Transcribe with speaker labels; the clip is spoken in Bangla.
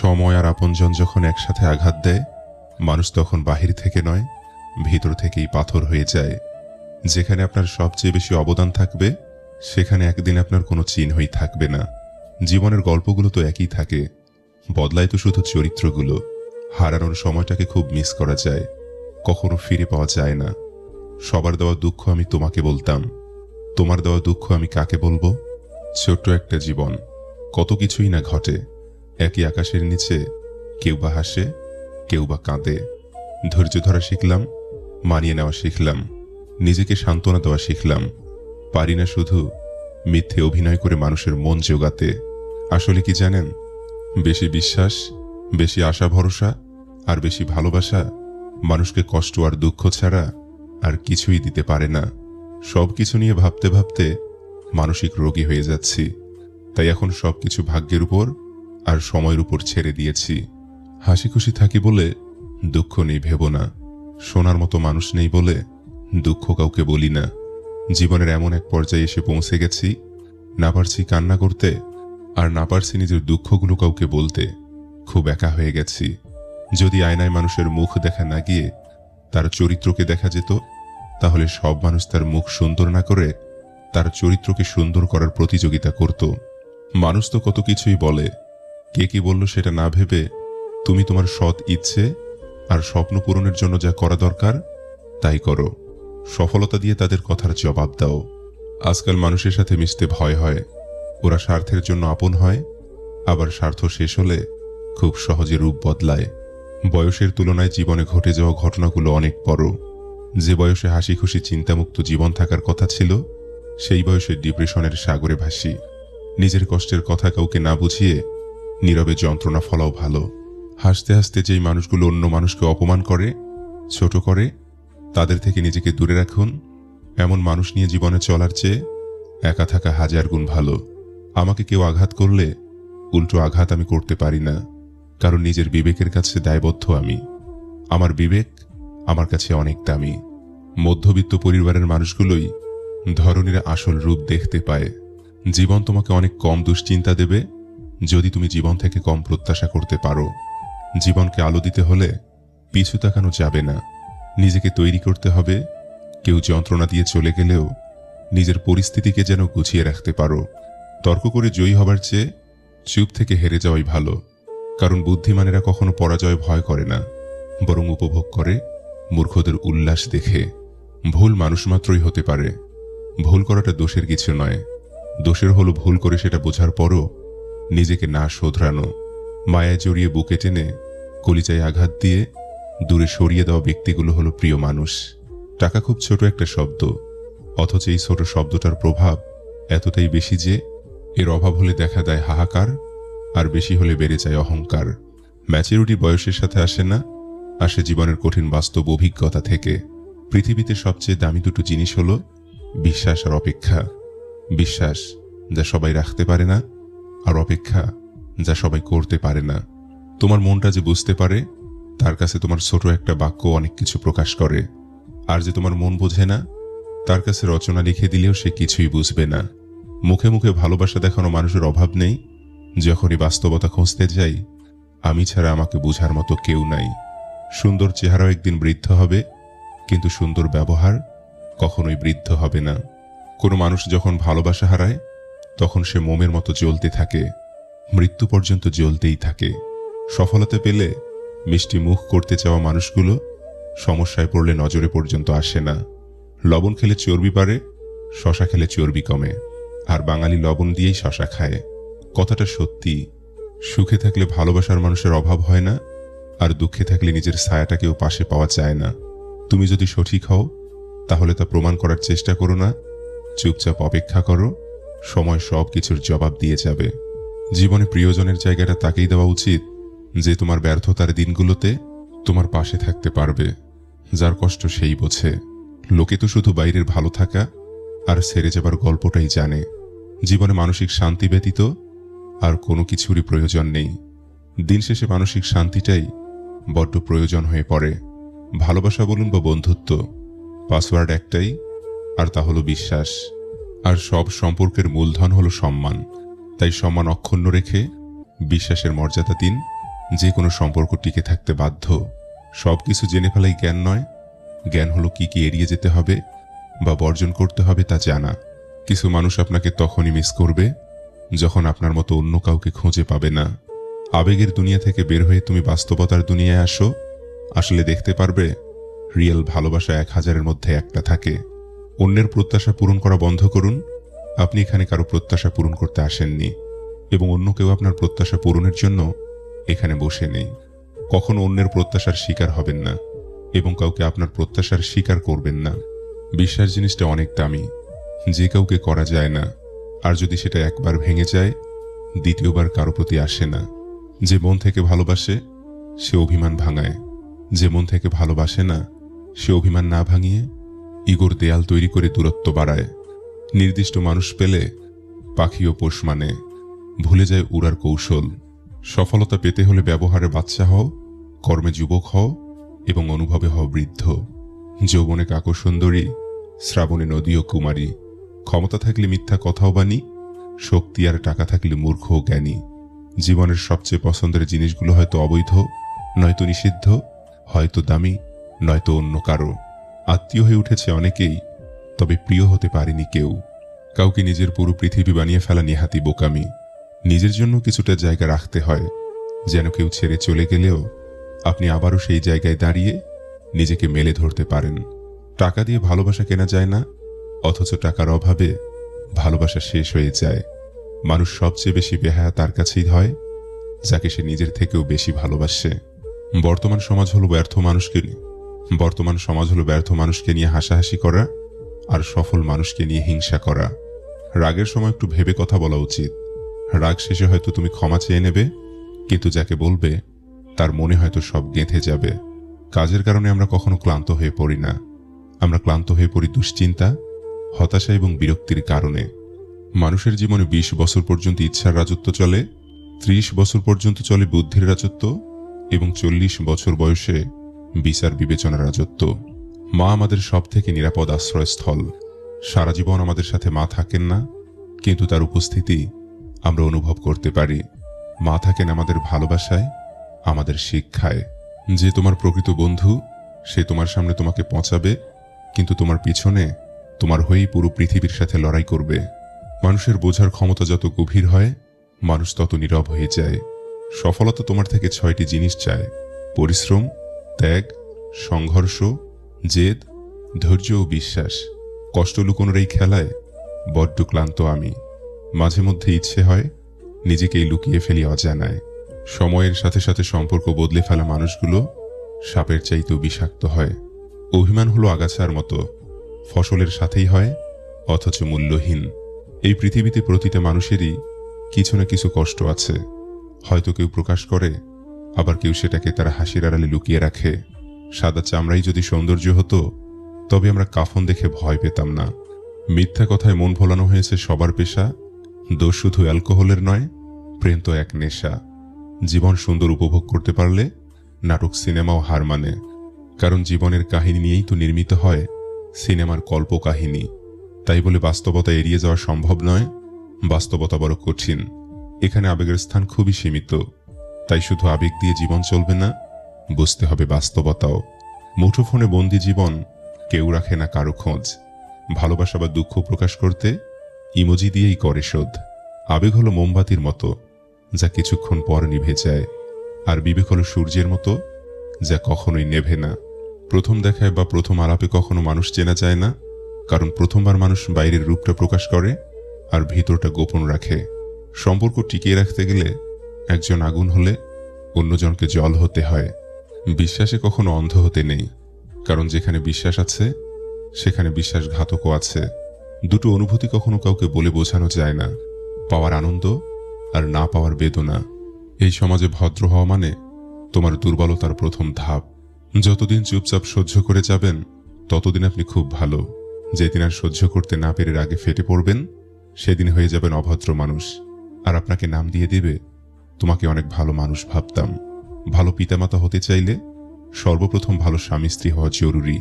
Speaker 1: সময় আর আপনজন যখন একসাথে আঘাত দেয়, মানুষ তখন বাহির থেকে নয়, ভিতর থেকেই পাথর হয়ে যায়। যেখানে আপনার সবচেয়ে বেশি অবদান থাকবে, সেখানে একদিন আপনার কোনো চিহ্নই থাকবে না। জীবনের গল্পগুলো তো একই থাকে, বদলায় তো শুধু চরিত্রগুলো। হারানোর সময়টাকে খুব মিস করা যায়, কখনো ফিরে পাওয়া যায় না। সবার দেওয়া দুঃখ আমি তোমাকে বলতাম, তোমার দেওয়া দুঃখ আমি কাকে বলবো? ছোট্ট একটা জীবন, কত কিছুই না ঘটে। একই আকাশের নিচে কেউ বা হাসে, কেউ বা কাঁদে। ধৈর্য ধরা শিখলাম, মানিয়ে নেওয়া শিখলাম, নিজেকে সান্ত্বনা দেওয়া শিখলাম। পারি না শুধু মিথ্যে অভিনয় করে মানুষের মন জোগাতে। আসলে কি জানেন, বেশি বিশ্বাস, বেশি আশা ভরসা আর বেশি ভালোবাসা মানুষকে কষ্ট আর দুঃখ ছাড়া আর কিছুই দিতে পারে না। সবকিছু নিয়ে ভাবতে ভাবতে মানসিক রোগী হয়ে যাচ্ছি। তাই এখন সবকিছু ভাগ্যের উপর আর সময়ের উপর ছেড়ে দিয়েছি। হাসি খুশি থাকি বলে দুঃখ নেই ভেবো না। শোনার মতো মানুষ নেই বলে দুঃখ কাউকে বলি না। জীবনের এমন এক পর্যায়ে এসে পৌঁছে গেছি, না পারছি কান্না করতে, আর না পারছি নিজের দুঃখগুলো কাউকে বলতে। খুব একা হয়ে গেছি। যদি আয়নায় মানুষের মুখ দেখা না গিয়ে তার চরিত্রকে দেখা যেত, তাহলে সব মানুষ তার মুখ সুন্দর না করে তার চরিত্রকে সুন্দর করার প্রতিযোগিতা করত। মানুষ তো কত কিছুই বলে, কে কি বলল সেটা না ভেবে তুমি তোমার সৎ ইচ্ছে আর স্বপ্ন পূরণের জন্য যা করা দরকার তাই করো। সফলতা দিয়ে তাদের কথার জবাব দাও। আজকাল মানুষের সাথে মিশতে ভয় হয়। ওরা স্বার্থের জন্য আপন হয়, আবার স্বার্থ শেষ হলে খুব সহজে রূপ বদলায়। বয়সের তুলনায় জীবনে ঘটে যাওয়া ঘটনাগুলো অনেক বড়। যে বয়সে হাসি খুশি চিন্তামুক্ত জীবন থাকার কথা ছিল, সেই বয়সে ডিপ্রেশনের সাগরে ভাসি। নিজের কষ্টের কথা কাউকে না বুঝিয়ে নীরবে যন্ত্রণা ফলাও ভালো। হাসতে হাসতে যেই মানুষগুলো অন্য মানুষকে অপমান করে, ছোট করে, তাদের থেকে নিজেকে দূরে রাখুন। এমন মানুষ নিয়ে জীবনে চলার চেয়ে একা থাকা হাজার গুণ ভালো। আমাকে কেউ আঘাত করলে উল্টো আঘাত আমি করতে পারি না, কারণ নিজের বিবেকের কাছে দায়বদ্ধ আমি। আমার বিবেক আমার কাছে অনেক দামি। মধ্যবিত্ত পরিবারের মানুষগুলোই ধরনীর আসল রূপ দেখতে পায়। জীবন তোমাকে অনেক কম দুশ্চিন্তা দেবে যদি তুমি জীবন থেকে কম প্রত্যাশা করতে পারো। জীবনকে আলো দিতে হলে পিছু তাকানো যাবে না, নিজেকে তৈরি করতে হবে। কেউ যন্ত্রণা দিয়ে চলে গেলেও নিজের পরিস্থিতিকে যেন গুছিয়ে রাখতে পারো। তর্ক করে জয়ী হবার চেয়ে চুপ থেকে হেরে যাওয়াই ভালো, কারণ বুদ্ধিমানেরা কখনো পরাজয় ভয় করে না, বরং উপভোগ করে মূর্খদের উল্লাস দেখে। ভুল মানুষ মাত্রই হতে পারে, ভুল করাটা দোষের কিছু নয়। দোষের হলো ভুল করে সেটা বোঝার পরও নিজেকে না শোধরানো। মায়ায় জড়িয়ে বুকে টেনে কলিজায় আঘাত দিয়ে দূরে সরিয়ে দেওয়া ব্যক্তিগুলো হলো প্রিয় মানুষ। টাকা খুব ছোট একটা শব্দ, অথচ এই ছোট শব্দটার প্রভাব এতটাই বেশি যে এর অভাব হলে দেখা দেয় হাহাকার, আর বেশি হলে বেড়ে যায় অহংকার। ম্যাচুরিটি বয়সের সাথে আসে না, আসে জীবনের কঠিন বাস্তব অভিজ্ঞতা থেকে। পৃথিবীতে সবচেয়ে দামি দুটো জিনিস হলো বিশ্বাস আর অপেক্ষা। বিশ্বাস যা সবাই রাখতে পারে না, আর অপেক্ষা যা সবাই করতে পারে না। তোমার মনটা যে বুঝতে পারে, তার কাছে তোমার ছোট একটা বাক্য অনেক কিছু প্রকাশ করে। আর যে তোমার মন বোঝে না, তার কাছে রচনা লিখে দিলেও সে কিছুই বুঝবে না। মুখে মুখে ভালোবাসা দেখানো মানুষের অভাব নেই। যখনই বাস্তবতা খুঁজতে যাই, আমি ছাড়া আমাকে বুঝার মতো কেউ নাই। সুন্দর চেহারাও একদিন বৃদ্ধ হবে, কিন্তু সুন্দর ব্যবহার কখনোই বৃদ্ধ হবে না। কোনো মানুষ যখন ভালোবাসা হারায়, তখন সে মোমের মতো জ্বলতে থাকে, মৃত্যু পর্যন্ত জ্বলতেই থাকে। সফলতা পেলে মিষ্টি মুখ করতে চাওয়া মানুষগুলো সমস্যায় পড়লে নজরে পর্যন্ত আসে না। লবণ খেলে চর্বি বাড়ে, শশা খেলে চর্বি কমে, আর বাঙালি লবণ দিয়েই শশা খায়। কথাটা সত্যি। সুখে থাকলে ভালোবাসার মানুষের অভাব হয় না, আর দুঃখে থাকলে নিজের ছায়াটাকেও পাশে পাওয়া যায় না। তুমি যদি সঠিক হও, তাহলে তা প্রমাণ করার চেষ্টা করো না, চুপচাপ অপেক্ষা করো। সময় সব কিছুর জবাব দিয়ে যাবে। জীবনে প্রিয়জনের জায়গাটা তাকেই দেওয়া উচিত যে তোমার ব্যর্থতার দিনগুলোতে তোমার পাশে থাকতে পারবে। যার কষ্ট সেই বোঝে। লোকে তো শুধু বাইরের ভালো থাকা আর ছেড়ে যাবার গল্পটাই জানে। জীবনে মানসিক শান্তি ব্যতীত আর কোনো কিছুরই প্রয়োজন নেই। দিন শেষে মানসিক শান্তিটাই বড্ড প্রয়োজন হয়ে পড়ে। ভালোবাসা বলুন বা বন্ধুত্ব, পাসওয়ার্ড একটাই, আর তা হলো বিশ্বাস। আর সব সম্পর্কের মূলধন হলো সম্মান। তাই সম্মান অক্ষুণ্ণ রেখে বিশ্বাসের মর্যাদা দিন, যে কোনো সম্পর্ক টিকে থাকতে বাধ্য। সবকিছু জেনে ফেলাই জ্ঞান নয়, জ্ঞান হলো কি কি এড়িয়ে যেতে হবে বা বর্জন করতে হবে তা জানা। কিছু মানুষ আপনাকে তখনই মিস করবে যখন আপনার মতো অন্য কাউকে খুঁজে পাবে না। আবেগের দুনিয়া থেকে বের হয়ে তুমি বাস্তবতার দুনিয়ায় আসো, আসলে দেখতে পারবে রিয়েল ভালোবাসা 1000-এর মধ্যে একটা থাকে। অন্যের প্রত্যাশা পূরণ করা বন্ধ করুন। আপনি এখানে কারো প্রত্যাশা পূরণ করতে আসেননি এবং অন্য কেউ আপনার প্রত্যাশা পূরণের জন্য এখানে বসে নেই। কখনো অন্যের প্রত্যাশার শিকার হবেন না এবং কাউকে আপনার প্রত্যাশার শিকার করবেন না। বিশ্বাস জিনিসটা অনেক দামি, যে কাউকে করা যায় না, আর যদি সেটা একবার ভেঙে যায় দ্বিতীয়বার কারো প্রতি আসে না। যে মন থেকে ভালোবাসে সে অভিমান ভাঙায়, যে মন থেকে ভালোবাসে না সে অভিমান না ভাঙিয়ে ইগোর দেয়াল তৈরি করে দূরত্ব বাড়ায়। নির্দিষ্ট মানুষ পেলে পাখিও পোষ মানে, ভুলে যায় উড়ার কৌশল। সফলতা পেতে হলে ব্যবহারে বাচ্চা হও, কর্মে যুবক হও এবং অনুভবে হও বৃদ্ধ। যৌবনে কাকো সুন্দরী, শ্রাবণে নদী ও কুমারী। ক্ষমতা থাকলে মিথ্যা কথাও বাণী, শক্তি আর টাকা থাকলে মূর্খ ও জ্ঞানী। জীবনের সবচেয়ে পছন্দের জিনিসগুলো হয়তো অবৈধ, নয়তো নিষিদ্ধ, হয়তো দামি, নয়তো অন্য কারো। আত্মীয় হয়ে উঠেছে অনেকেই, তবে প্রিয় হতে পারেনি কেউ। কাউকে নিজের পুরো পৃথিবী বানিয়ে ফেলা নেহাতি বোকামি। নিজের জন্য কিছুটা জায়গা রাখতে হয়, যেন কেউ ছেড়ে চলে গেলেও আপনি আবারও সেই জায়গায় দাঁড়িয়ে নিজেকে মেলে ধরতে পারেন। টাকা দিয়ে ভালোবাসা কেনা যায় না, অথচ টাকার অভাবে ভালোবাসা শেষ হয়ে যায়। মানুষ সবচেয়ে বেশি বেহায়া তার কাছেই হয় যাকে সে নিজের থেকেও বেশি ভালোবাসে। বর্তমান সমাজ হলো ব্যর্থ মানুষকে নিয়ে হাসাহাসি করা আর সফল মানুষকে নিয়ে হিংসা করা। রাগের সময় একটু ভেবে কথা বলা উচিত। রাগ শেষে হয়তো তুমি ক্ষমা চেয়ে নেবে, কিন্তু যাকে বলবে তার মনে হয়তো সব গেঁথে যাবে। কাজের কারণে আমরা কখনো ক্লান্ত হয়ে পড়ি না, আমরা ক্লান্ত হয়ে পড়ি দুশ্চিন্তা, হতাশা এবং বিরক্তির কারণে। মানুষের জীবনে 20 বছর পর্যন্ত ইচ্ছার রাজত্ব চলে, 30 বছর পর্যন্ত চলে বুদ্ধির রাজত্ব এবং 40 বছর বয়সে বিচার বিবেচনার রাজত্ব। মা আমাদের সব থেকে নিরাপদ আশ্রয়স্থল। সারা জীবন আমাদের সাথে মা থাকেন না, কিন্তু তার উপস্থিতি আমরা অনুভব করতে পারি। মা থাকেন আমাদের ভালোবাসায়, আমাদের শিক্ষায়। যে তোমার প্রকৃত বন্ধু সে তোমার সামনে তোমাকে পৌঁছাবে, কিন্তু তোমার পিছনে তোমার হয়েই পুরো পৃথিবীর সাথে লড়াই করবে। মানুষের বোঝার ক্ষমতা যত গভীর হয় মানুষ তত নীরব হয়ে যায়। সফলতা তোমার থেকে 6টি জিনিস চায়: পরিশ্রম, ত্যাগ, সংঘর্ষ, জেদ, ধৈর্য ও বিশ্বাস। কষ্ট লুকোনোর এই খেলায় বড্ড ক্লান্ত আমি। মাঝে মধ্যে ইচ্ছে হয় নিজেকেই লুকিয়ে ফেলি অজানায়। সময়ের সাথে সাথে সম্পর্ক বদলে ফেলা মানুষগুলো সাপের চাইতেও বিষাক্ত হয়। অভিমান হলো আগাছার মতো, ফসলের সাথেই হয় অথচ মূল্যহীন। এই পৃথিবীতে প্রতিটা মানুষেরই কিছু না কিছু কষ্ট আছে। হয়তো কেউ প্রকাশ করে, আবার কেউ সেটাকে তার হাসির আড়ালে লুকিয়ে রাখে। সাদা চামড়াই যদি সৌন্দর্য হতো তবে আমরা কাফন দেখে ভয় পেতাম না। মিথ্যা কথায় মন ভোলানো হয়েছে সবার পেশা। দোষ শুধু অ্যালকোহলের নয়, প্রেম তো এক নেশা। জীবন সুন্দর উপভোগ করতে পারলে নাটক সিনেমাও হার মানে, কারণ জীবনের কাহিনী নিয়েই তো নির্মিত হয় সিনেমার কল্প কাহিনী। তাই বলে বাস্তবতা এড়িয়ে যাওয়া সম্ভব নয়, বাস্তবতা বড় কঠিন। এখানে আবেগের স্থান খুবই সীমিত। তাই শুধু আবেগ দিয়ে জীবন চলবে না, বুঝতে হবে বাস্তবতাও। মুঠোফোনে বন্দি জীবন কেউ রাখে না কারো খোঁজ। ভালোবাসা বা দুঃখ প্রকাশ করতে ইমোজি দিয়েই করে শোধ। আবেগ হলো মোমবাতির মতো, যা কিছুক্ষণ পর নিভে যায়, আর বিবেক হলো সূর্যের মতো, যা কখনোই নেভে না। প্রথম দেখায় বা প্রথম আলাপে কখনো মানুষ চেনা যায় না, কারণ প্রথমবার মানুষ বাইরের রূপটা প্রকাশ করে আর ভিতরটা গোপন রাখে। সম্পর্ক টিকিয়ে রাখতে গেলে একজন আগুন হলে অন্যজনকে জল হতে হয়। বিশ্বাসে কখনো অন্ধ হতে নেই, কারণ যেখানে বিশ্বাস আছে সেখানে বিশ্বাসঘাতকও আছে। দুটো অনুভূতি কখনো কাউকে বলে বোঝানো যায় না, পাওয়ার আনন্দ আর না পাওয়ার বেদনা। এই সমাজে ভদ্র হওয়া মানে তোমার দুর্বলতার প্রথম ধাপ। যতদিন চুপচাপ সহ্য করে যাবেন ততদিন আপনি খুব ভালো। যেদিন আর সহ্য করতে না পেরে রাগে ফেটে পড়বেন সেদিন হয়ে যাবেন অভদ্র মানুষ, আর আপনাকে নাম দিয়ে দেবে তোমাকে অনেক ভালো মানুষ ভাবতাম। ভালো পিতামাতা হতে চাইলে সর্বপ্রথম ভালো স্বামী স্ত্রী হওয়া জরুরি।